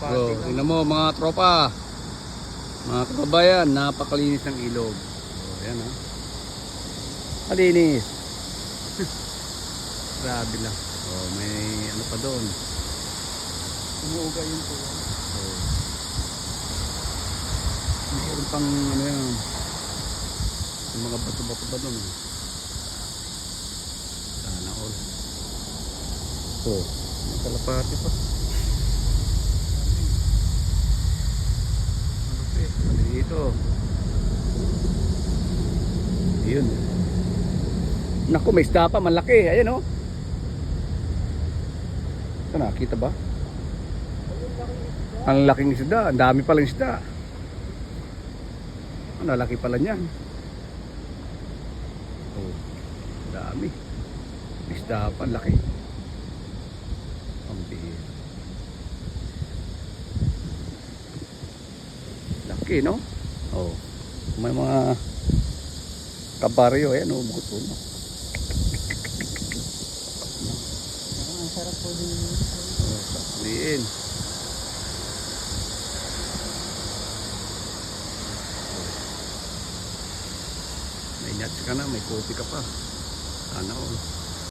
So, tingnan mo mga tropa, mga kababayan, napakalinis ng ilog. So, ayan ha. Malinis. Grabe lang. Oh, may ano pa doon. Umuuga yun po. Oh. Mayroon pang ano yan. Yung mga bato-bato ba doon. Sana all. Oh, may kalapati pa. Dito. Ayun. Naku, may isda pa, malaki. Ayan oh. Ito, nakita ba? Ang laking isda. Ang dami palang isda. Ang laki pala niyan. Oh, dami. Isda pa, laki. Ang bihira. Laki, no? Oh. May mga kabaryo. Ayan oh, buto no. Ang sarap po din. Oh, sakliin. May nuts ka na, may coffee ka pa. Sana all.